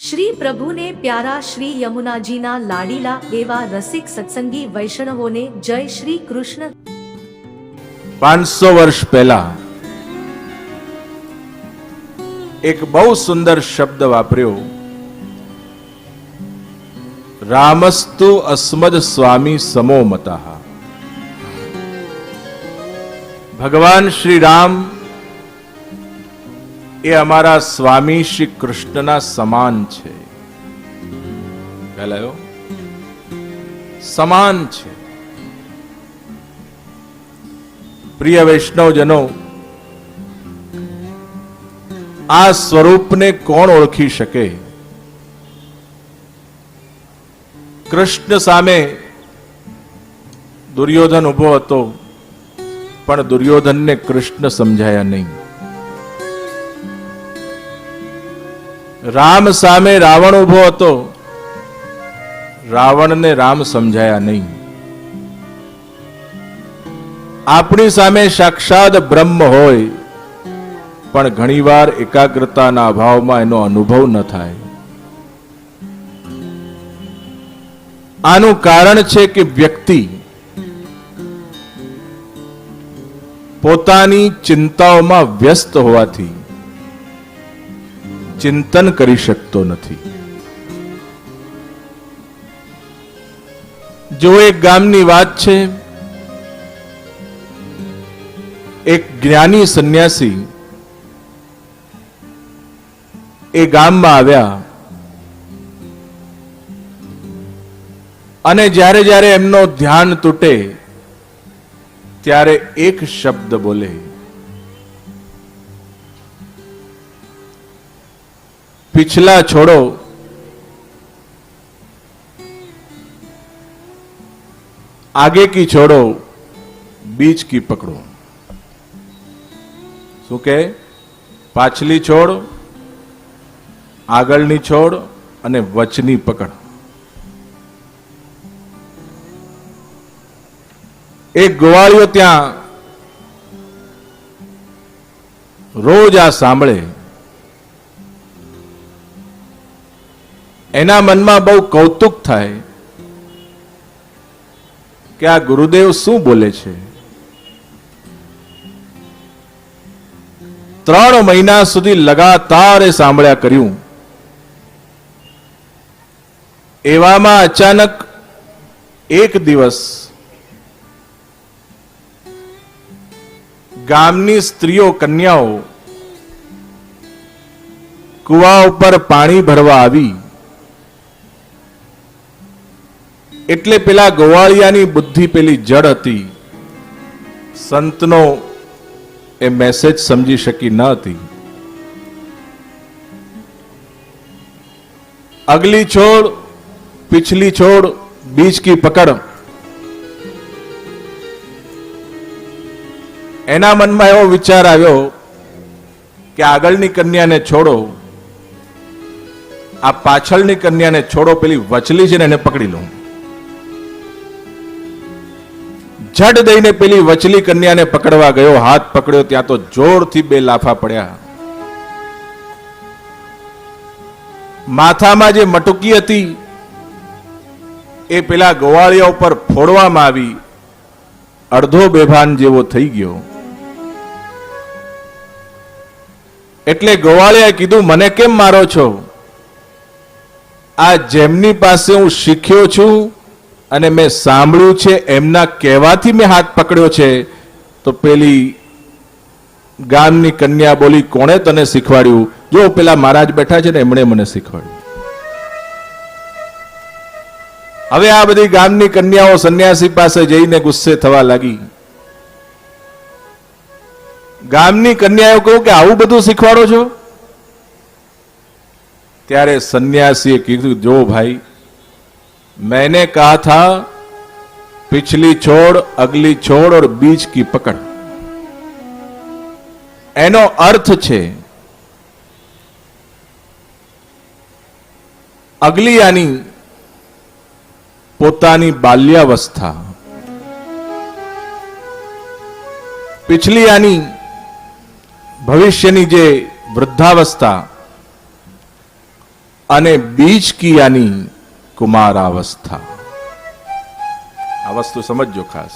श्री प्रभु ने प्यारा श्री यमुना जी ना लाडीला एवा रसिक सत्संगी वैष्णवों ने जय श्री कृष्ण। 500 વર્ષ પહેલા એક બહુ સુંદર શબ્દ વાપર્યો, રામસ્તુ અસ્મદ સ્વામી સમો મતઃ. ભગવાન શ્રી રામ એ અમારા સ્વામી શ્રી કૃષ્ણના સમાન છે. ખ્યાલ આવ્યો? સમાન છે. પ્રિય વૈષ્ણવજનો, આ સ્વરૂપને કોણ ઓળખી શકે? કૃષ્ણ સામે દુર્યોધન ઉભો હતો, પણ દુર્યોધનને કૃષ્ણ સમજાયા નહીં. રામ સામે રાવણ ઉભો હતો, રાવણને રામ સમજાયા નહીં. આપણી સામે સાક્ષાત બ્રહ્મ હોય, પણ ઘણીવાર એકાગ્રતાના અભાવમાં એનો અનુભવ ન થાય. આનું કારણ છે કે વ્યક્તિ પોતાની ચિંતાઓમાં વ્યસ્ત હોવાથી ચિંતન કરી શકતો નથી. જો એક ગામની વાત છે, એક જ્ઞાની સંન્યાસી એ ગામમાં આવ્યા અને જ્યારે જ્યારે એમનો ધ્યાન તૂટે ત્યારે એક શબ્દ બોલે, पिछला छोड़ो, आगे की छोड़ो, बीच की पकड़ो. શું કે? પાછલી છોડ, આગળની છોડ અને વચની પકડ. એક ગોવાળિયો ત્યાં રોજ આ સાંભળે. એના મનમાં બહુ કૌતુક થાય કે આ ગુરુદેવ શું બોલે છે. 3 મહિના સુધી લગાતાર એ સાંભળ્યા કર્યું. એવામાં અચાનક એક દિવસ ગામની સ્ત્રીઓ, કન્યાઓ કુવા ઉપર પાણી ભરવા આવી. એટલે પેલા ગોવાળિયાની બુદ્ધિ પેલી જડ હતી, સંતનો એ મેસેજ સમજી શકી ન હતી. અગલી છોડ, पिछली छोड़, बीच की पकड़. એના મનમાં એવો વિચાર આવ્યો કે આગળની કન્યાને છોડો, આ પાછળની કન્યાને છોડો, પેલી વચલી છે ને એને પકડી લો. જડ દઈને પેલી વચલી કન્યાને પકડવા ગયો. હાથ પકડ્યો ત્યાં તો જોરથી 2 લાફા પડ્યા. માથામાં જે મટુકી હતી એ પેલા ગોવાળિયા ઉપર ફોડવામાં આવી. અડધો બેભાન જેવો થઈ ગયો. એટલે ગોવાળિયાએ કીધું, મને કેમ મારો છો? આ જેમની પાસે હું શીખ્યો છું અને મેં સાંભળ્યું છે એમના કહેવાથી મેં હાથ પકડ્યો છે. તો પેલી ગામની કન્યા બોલી, કોણે તને શીખવાડ્યું? જો પેલા મહારાજ બેઠા છે ને એમણે મને શીખવાડ્યું. હવે આ બધી ગામની કન્યાઓ સંન્યાસી પાસે જઈને ગુસ્સે થવા લાગી. ગામની કન્યાઓ કહ્યું કે આવું બધું શીખવાડો છો? ત્યારે સંન્યાસીએ કીધું, જો ભાઈ, मैंने कहा था पिछली छोड़, अगली छोड़ और बीच की पकड़. એનો અર્થ છે અગલી આની પોતાની બાલ્યાવસ્થા, पिछली આની ભવિષ્યની જે વૃદ્ધાવસ્થા, અને બીજ કિયાની કુમારાવસ્થા. આ વસ્તુ સમજજો ખાસ.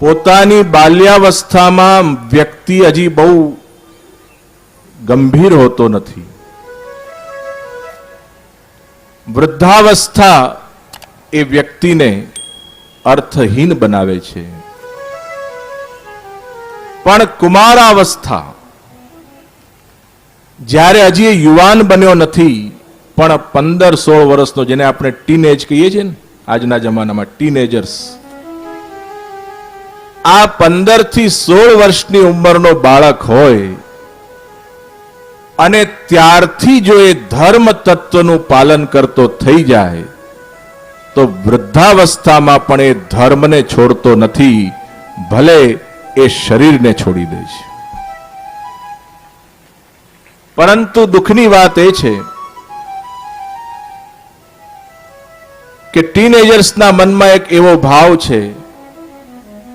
પોતાની બાલ્યાવસ્થામાં વ્યક્તિ હજી બહુ ગંભીર હોતો નથી. વૃદ્ધાવસ્થા એ વ્યક્તિને અર્થહીન બનાવે છે. પણ કુમારાવસ્થા, જ્યારે હજી એ યુવાન બન્યો નથી, પણ 15-16 વર્ષનો, જેને આપણે ટીનેજ કહીએ છીએ ને આજના જમાનામાં, ટીનેજર્સ, આ 15 થી 16 વર્ષની ઉંમરનો બાળક હોય અને ત્યારથી જો એ ધર્મ તત્વનું પાલન કરતો થઈ જાય તો વૃદ્ધાવસ્થામાં પણ એ ધર્મને છોડતો નથી, ભલે એ શરીરને છોડી દે છે. પરંતુ દુઃખની વાત એ છે કે ટીનેજર્સના મનમાં એક એવો ભાવ છે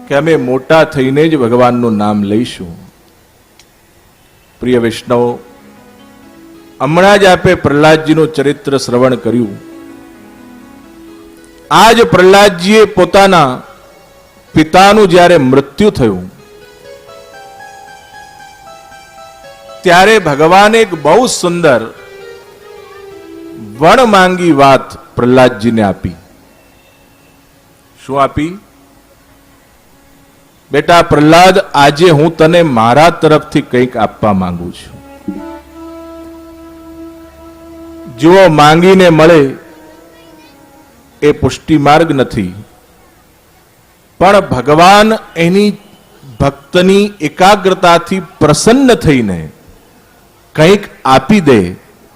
કે અમે મોટા થઈને જ ભગવાનનું નામ લઈશું. પ્રિય વૈષ્ણવ, હમણાં જ આપે પ્રહલાદજીનું ચરિત્ર શ્રવણ કર્યું. આજ પ્રહલાદજીએ પોતાના પિતાનું જ્યારે મૃત્યુ થયું ત્યારે ભગવાને એક બહુ સુંદર વણમાંગી વાત પ્રહલાદજીને આપી. શું આપી? બેટા પ્રહલાદ, આજે હું તને મારા તરફથી કંઈક આપવા માંગુ છું. જુઓ, માંગીને મળે એ પુષ્ટિ માર્ગ નથી, પણ ભગવાન એની ભક્તની એકાગ્રતાથી પ્રસન્ન થઈને કંઈક આપી દે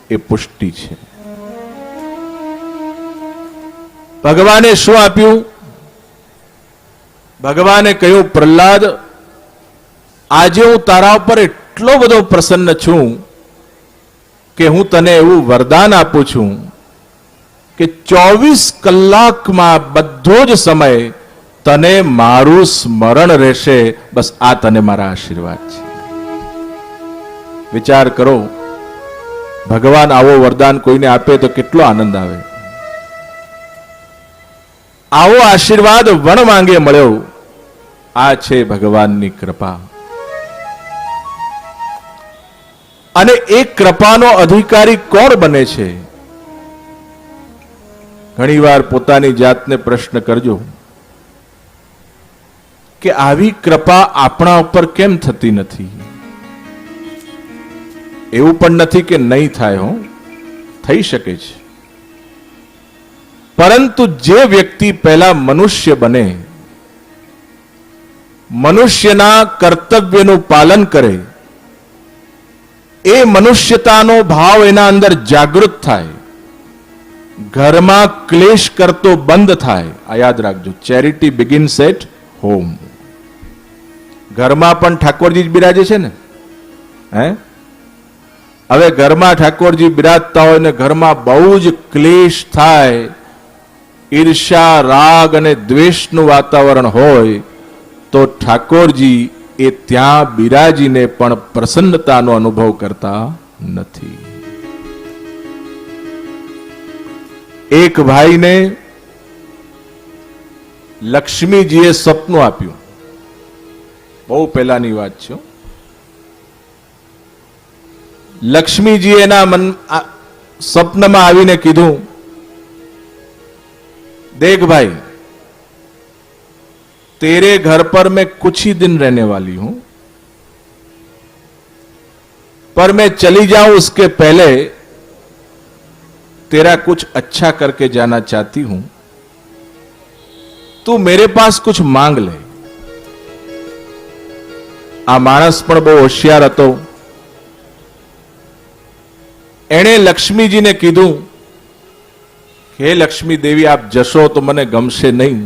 એ પુષ્ટિ છે. ભગવાને શું આપ્યું? ભગવાને કહ્યું, પ્રહલાદ, આજે હું તારા ઉપર એટલો બધો પ્રસન્ન છું કે હું તને એવું વરદાન આપું છું કે 24 કલાકમાં બધો જ સમય તને મારું સ્મરણ રહેશે. બસ આ તને મારા આશીર્વાદ છે. વિચાર કરો, ભગવાન આવો વરદાન કોઈને આપે તો કેટલો આનંદ આવે. આવો આશીર્વાદ વણ માંગે મળ્યો. આ છે ભગવાનની કૃપા. અને એ કૃપાનો અધિકારી કોણ બને છે? ઘણીવાર પોતાની જાતને પ્રશ્ન કરજો કે આવી કૃપા આપણા ઉપર કેમ થતી નથી? એવું પણ નથી કે નહીં થાય, હો, થઈ શકે છે. પરંતુ જે વ્યક્તિ પહેલા મનુષ્ય બને, મનુષ્યના કર્તવ્યનું પાલન કરે, એ મનુષ્યતાનો ભાવ એના અંદર જાગૃત થાય, ઘરમાં ક્લેશ કરતો બંધ થાય. આ યાદ રાખજો, ચેરિટી બિગિન્સ એટ હોમ. ઘરમાં પણ ઠાકોરજી જ બિરાજે છે ને. હવે ઘરમાં ઠાકોરજી બિરાજતા હોય ને ઘરમાં બહુ જ ક્લેશ થાય, ઈર્ષા, રાગ અને દ્વેષનું વાતાવરણ હોય, તો ઠાકોરજી એ ત્યાં બિરાજીને પણ પ્રસન્નતાનો અનુભવ કરતા નથી. એક ભાઈને લક્ષ્મીજીએ સપનું આપ્યું. બહુ પહેલાની વાત છે. લક્ષ્મીજી એના સપનમાં આવીને કીધું, देख भाई, तेरे घर पर मैं कुछ ही दिन रहने वाली हूं, पर मैं चली जाऊं उसके पहले तेरा कुछ अच्छा करके जाना चाहती हूं. तू मेरे पास कुछ मांग ले. आ मानस पण बहु होशियार हतो. एणे लक्ष्मीजी ने कीधुं, हे लक्ष्मी देवी, आप जशो तो मने गमशे नहीं.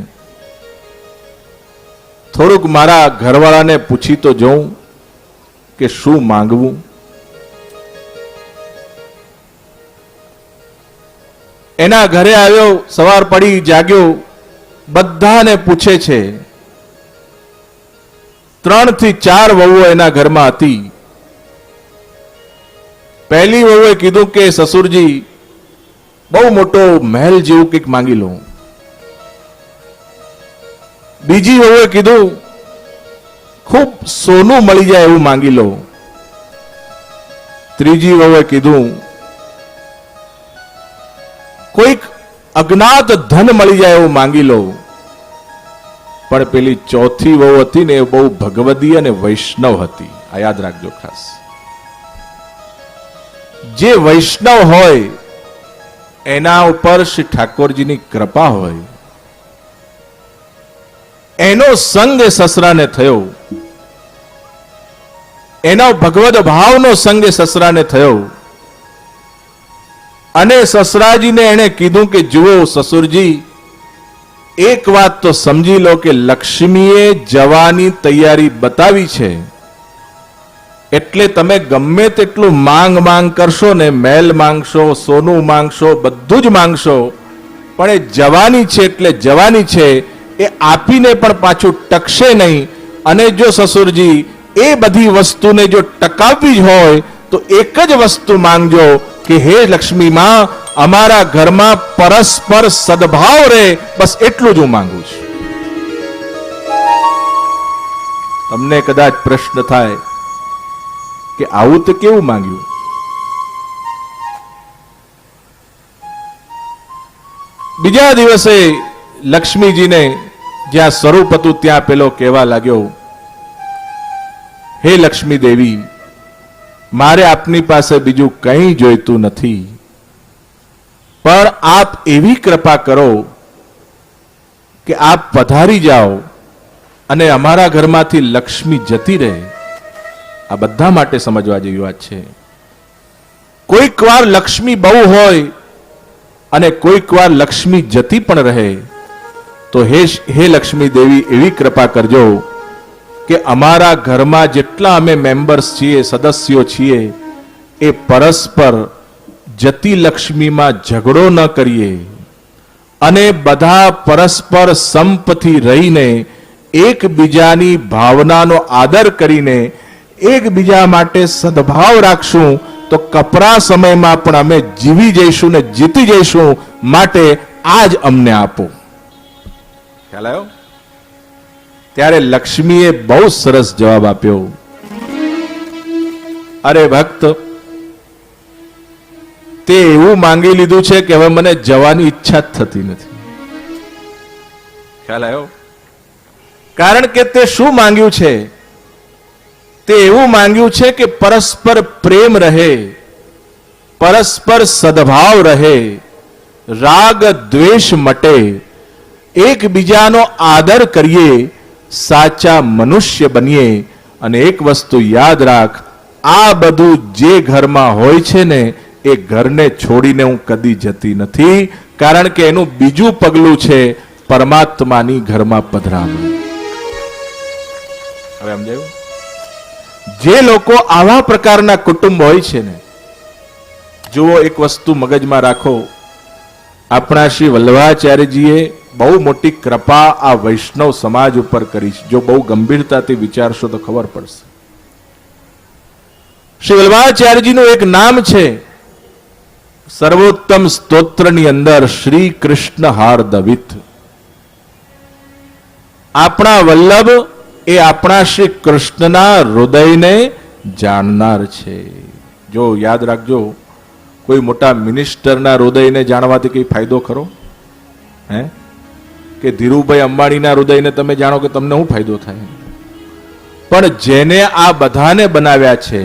થોડુંક મારા ઘરવાળાને પૂછી તો જોઉં કે શું માંગવું. એના ઘરે આવ્યો, સવાર પડી, જાગ્યો, બધાને પૂછે છે. 3 થી 4 વહુઓ એના ઘરમાં હતી, પહેલી વહુએ કીધું કે સસુરજી બહુ મોટો મહેલ જેવું કંઈક માંગી લો. બીજી વહુએ કીધું ખૂબ સોનું મળી જાય એવું માંગી લો. ત્રીજી વહુએ કીધું કોઈક અજ્ઞાત ધન મળી જાય એવું માંગી લો. પણ પેલી ચોથી વહુ હતી ને એ બહુ ભગવદી અને વૈષ્ણવ હતી. આ યાદ રાખજો ખાસ. જે વૈષ્ણવ હોય એના ઉપર શ્રી ઠાકોરજીની કૃપા હોય. એનો સંગ એ સસરાને થયો, એનો ભગવદ ભાવનો સંગ એ સસરાને થયો. અને સસરાજીને એને કીધું કે જુઓ સસુરજી, એક વાત તો સમજી લો કે લક્ષ્મીએ જવાની તૈયારી બતાવી છે, એટલે તમે ગમે તેટલું માંગ કરશો ને, મહેલ માંગશો, સોનું માંગશો, બધું જ માંગશો, પણ એ જવાની છે એટલે જવાની છે. એ આપીને પણ પાછું ટકશે નહીં. અને જો સસુરજી એ બધી વસ્તુને જો ટકાવવી જ હોય તો એક જ વસ્તુ માંગજો કે હે લક્ષ્મી માં, અમારા ઘરમાં પરસ્પર સદભાવ રહે, બસ એટલું જ હું માંગુ છું. તમને કદાચ પ્રશ્ન થાય કે આવું તો કેવું માંગ્યું? બીજા દિવસે લક્ષ્મીજીને જ્યાં સ્વરૂપ હતું ત્યાં પેલો કહેવા લાગ્યો, હે લક્ષ્મી દેવી, મારે આપની પાસે બીજું કંઈ જોઈતું નથી, પણ આપ એવી કૃપા કરો કે આપ પધારી જાઓ અને અમારા ઘરમાંથી લક્ષ્મી જતી રહે. આ બધા માટે સમજવા જેવી વાત છે. કોઈક વાર લક્ષ્મી બહુ હોય અને કોઈક વાર લક્ષ્મી જતી પણ રહે, તો હે લક્ષ્મી દેવી, એવી કૃપા કરજો કે અમારા ઘરમાં જેટલા અમે મેમ્બર્સ છીએ, સદસ્યો છીએ, એ પરસ્પર જતી લક્ષ્મીમાં ઝઘડો ન કરીએ અને બધા પરસ્પર સંપથી રહીને એકબીજાની ભાવનાનો આદર કરીને એકબીજા માટે સદભાવ રાખશું તો કપરા સમયમાં પણ અમે જીવી જઈશું ને જીતી જઈશું. માટે આજ અમને આપો. ખ્યાલ આવ્યો? ત્યારે લક્ષ્મીએ બહુ સરસ જવાબ આપ્યો, અરે ભક્ત, તે એવું માંગી લીધું છે કે હવે મને જવાની ઈચ્છા જ થતી નથી. ખ્યાલ આવ્યો? કારણ કે તે શું માંગ્યું છે? તે એવું માંગ્યું છે કે પરસ્પર પ્રેમ રહે, પરસ્પર સદભાવ રહે, રાગ દ્વેષ મટે, એકબીજાનો આદર કરીએ, સાચા મનુષ્ય બનીએ. અને એક વસ્તુ યાદ રાખ, આ બધું જે ઘરમાં હોય છે ને, એ ઘરને છોડીને હું કદી જતી નથી, કારણ કે એનું બીજું પગલું છે પરમાત્માની ઘરમાં પધરામણ. હવે સમજાયું? જે લોકો આવા પ્રકારના કુટુંબ હોય છે ને, જુઓ એક વસ્તુ મગજમાં રાખો, આપણા શ્રી વલ્લભાચાર્યજીએ બહુ મોટી કૃપા આ વૈષ્ણવ સમાજ ઉપર કરી છે. જો બહુ ગંભીરતાથી વિચારશો તો ખબર પડશે. શ્રી વલ્લભાચાર્યજીનું એક નામ છે, સર્વોત્તમ સ્તોત્રની અંદર શ્રી કૃષ્ણ હાર્દવિત. આપણા વલ્લભ એ આપણા શ્રી કૃષ્ણના હૃદયને જાણનાર છે. જો યાદ રાખજો, કોઈ મોટા મિનિસ્ટરના હૃદયને જાણવાથી કઈ ફાયદો ખરો? હે? કે ધીરુભાઈ અંબાણીના હૃદયને તમે જાણો કે તમને શું ફાયદો થાય? પણ જેને આ બધાને બનાવ્યા છે,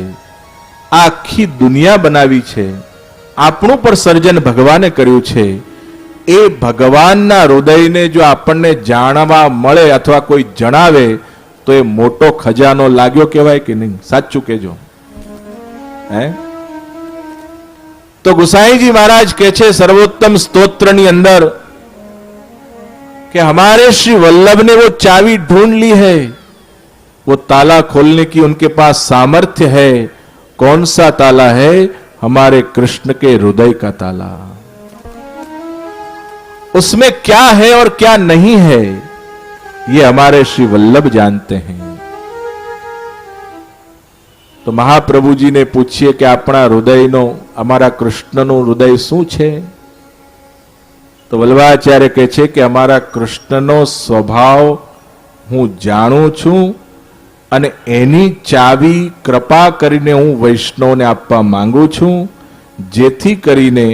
આખી દુનિયા બનાવી છે, આપણું પણ સર્જન ભગવાને કર્યું છે, એ ભગવાનના હૃદયને જો આપણને જાણવા મળે અથવા કોઈ જણાવે તો એ મોટો ખજાનો લાગ્યો કહેવાય કે નહીં? સાચું કહેજો. હે? તો ગુસાईजी महाराज કહે છે સર્વોત્તમ સ્તોત્રની અંદર कि हमारे श्री वल्लभ ने वो चाबी ढूंढ ली है, वो ताला खोलने की उनके पास सामर्थ्य है. कौन सा ताला है? हमारे कृष्ण के हृदय का ताला. उसमें क्या है और क्या नहीं है, ये हमारे श्री वल्लभ जानते हैं. તો મહાપ્રભુજીને પૂછીએ કે આપણા હૃદયનો, અમારા કૃષ્ણનું હૃદય શું છે? તો વલ્લભાચાર્ય કહે છે કે અમારા કૃષ્ણનો સ્વભાવ હું જાણું છું અને એની ચાવી કૃપા કરીને હું વૈષ્ણવને આપવા માંગુ છું, જેથી કરીને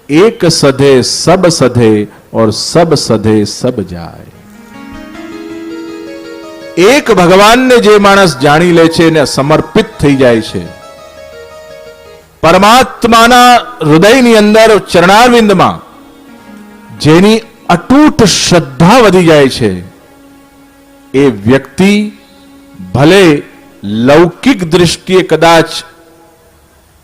એક સધે સબ સધે और सब सधे सब जाए. એક ભગવાનને જે માણસ જાણી લે છે અને સમર્પિત થઈ જાય છે, પરમાત્માના હૃદયની અંદર ચરણારવિંદમાં જેની અતૂટ શ્રદ્ધા વધી જાય છે, એ વ્યક્તિ ભલે લૌકિક દ્રષ્ટિએ કદાચ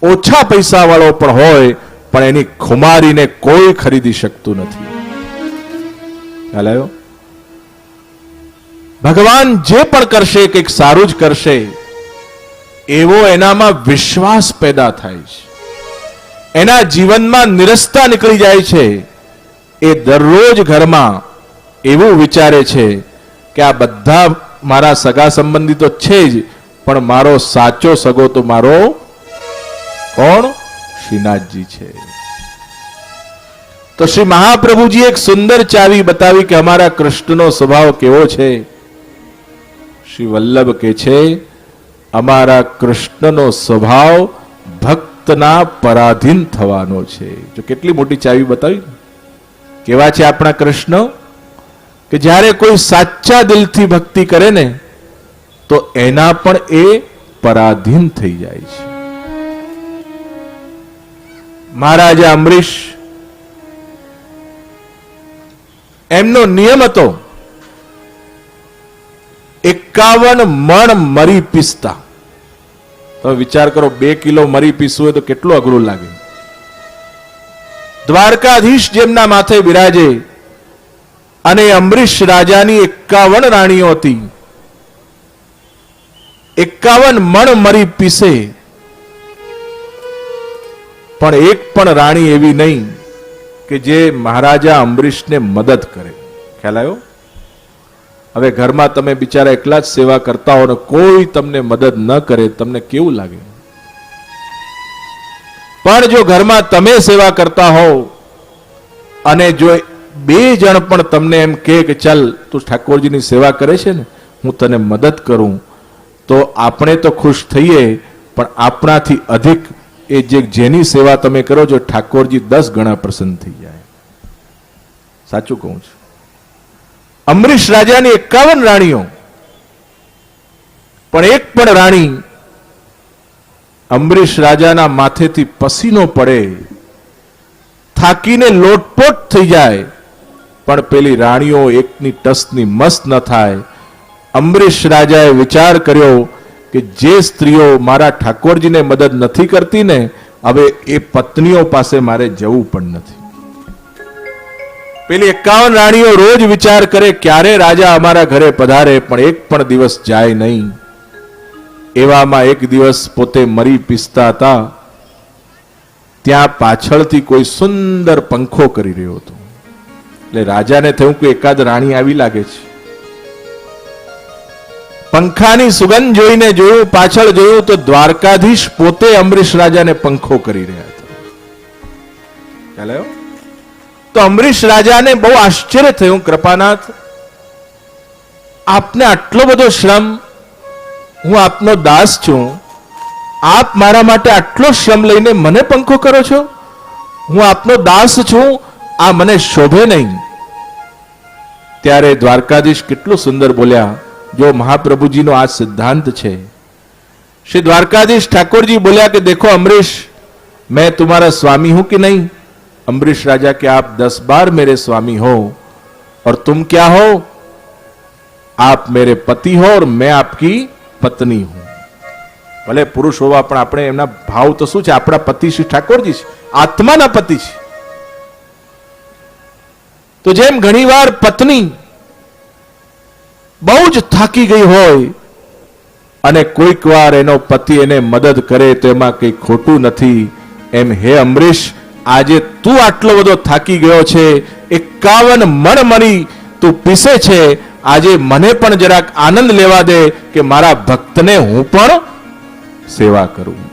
ઓછા પૈસા વાળો પણ હોય, પણ એની ખુમારીને કોઈ ખરીદી શકતું નથી. ખ્યાલ આવ્યો? ભગવાન જે પણ કરશે કંઈક સારું જ કરશે એવો એનામાં વિશ્વાસ પેદા થાય છે, એના જીવનમાં નિરસતા નીકળી જાય છે. એ દરરોજ ઘરમાં એવું વિચારે છે કે આ બધા મારા સગા સંબંધી તો છે જ, પણ મારો સાચો સગો તો મારો કોણ? શ્રીનાથજી છે. તો શ્રી મહાપ્રભુજી એક સુંદર ચાવી બતાવી કે અમારા કૃષ્ણનો સ્વભાવ કેવો છે. શ્રી વલ્લભ કે છે અમારા કૃષ્ણનો સ્વભાવ ભક્તના પરાધીન થવાનો છે. જો કેટલી મોટી ચાવી બતાવી. કેવા છે આપણા કૃષ્ણ કે જ્યારે કોઈ સાચા દિલથી ભક્તિ કરે ને તો એના પણ એ પરાધીન થઈ જાય છે. મહારાજા અંબરીશ, એમનો નિયમ હતો 51 મણ મરી પીસતા. તમે વિચાર કરો, 2 કિલો મરી પીસવું હોય તો કેટલું અઘરું લાગે. દ્વારકાધીશ જેમના માથે બિરાજે અને અંબરીશ રાજાની 51 રાણીઓ હતી. 51 મણ મરી પીસે, પણ એક પણ રાણી એવી નહીં કે જે મહારાજા અંબરીશને મદદ કરે. ખ્યાલ આવ્યો? હવે ઘરમાં તમે બિચારા એકલા જ સેવા કરતા હો ને કોઈ તમને મદદ ન કરે, તમને કેવું લાગે? પણ જો ઘરમાં તમે સેવા કરતા હો અને જો 2 જણ પણ તમને એમ કહે કે ચાલ તું ઠાકોરજીની સેવા કરે છે ને, હું તને મદદ કરું, તો આપણે તો ખુશ થઈએ, પણ આપણાથી અધિક એ જેની સેવા તમે કરો છો ઠાકોરજી 10 ગણા પ્રસન્ન થઈ જાય. સાચું કહું છું. અંબરીશ રાજાની 51 રાણીઓ, પણ એક પણ રાણી અંબરીશ રાજાના માથેથી પસીનો પડે, થાકીને લોટપોટ થઈ જાય, પણ પેલી રાણીઓ એકની ટસની મસ્ત ન થાય. અંબરીશ રાજાએ વિચાર કર્યો કે જે સ્ત્રીઓ મારા ઠાકોરજીને મદદ નથી કરતી ને, હવે એ પત્નીઓ પાસે મારે જવું પણ નથી. પેલી 51 રાણીઓ રોજ વિચાર કરે ક્યારે રાજા અમારા ઘરે પધારે, પણ એક પણ દિવસ જાય નહીં. એવામાં એક દિવસ પોતે મરી પીસતા હતા, ત્યાં પાછળથી કોઈ સુંદર પંખો કરી રહ્યો હતો. એટલે રાજાને થયું કે એકાદ રાણી આવી લાગે છે. પંખાની સુગંધ જોઈને જોયું, પાછળ જોયું તો દ્વારકાધીશ પોતે અંબરીશ રાજાને પંખો કરી રહ્યા હતા. ખ્યાલ આવ્યો? તો અંબરીશ રાજાને બહુ આશ્ચર્ય થયું, કૃપાનાથ આપને આટલો બધો શ્રમ, હું આપનો દાસ છું, આપ મારા માટે આટલો શ્રમ લઈને મને પંખો કરો છો? હું આપનો દાસ છું, આ મને શોભે નહીં. ત્યારે દ્વારકાધીશ કેટલું સુંદર બોલ્યા. જો મહાપ્રભુજીનો આ સિદ્ધાંત છે. શ્રી દ્વારકાધીશ ઠાકોરજી બોલ્યા કે देखो अम्बरीश, मैं तुम्हारा स्वामी हूं कि नहीं? अम्बरीश राजा के आप 10 बार मेरे स्वामी हो, और तुम क्या हो? आप मेरे पति हो और मैं आपकी पत्नी हूं. भले पुरुष होवा पण આપણે એમના ભાવ તો શું છે? આપણા પતિ શ્રી ઠાકોરજી છે, આત્માના પતિ છે. તો જેમ ઘણીવાર પત્ની બહુ જ થાકી ગઈ હોય અને કોઈક વાર એનો પતિ એને મદદ કરે તો એમાં કંઈ ખોટું નથી, એમ હે અંબરીશ, આજે તું આટલો બધો થાકી ગયો છે, 51 મણ મરી તું પીસે છે, આજે મને પણ જરાક આનંદ લેવા દે કે મારા ભક્તને હું પણ સેવા કરું.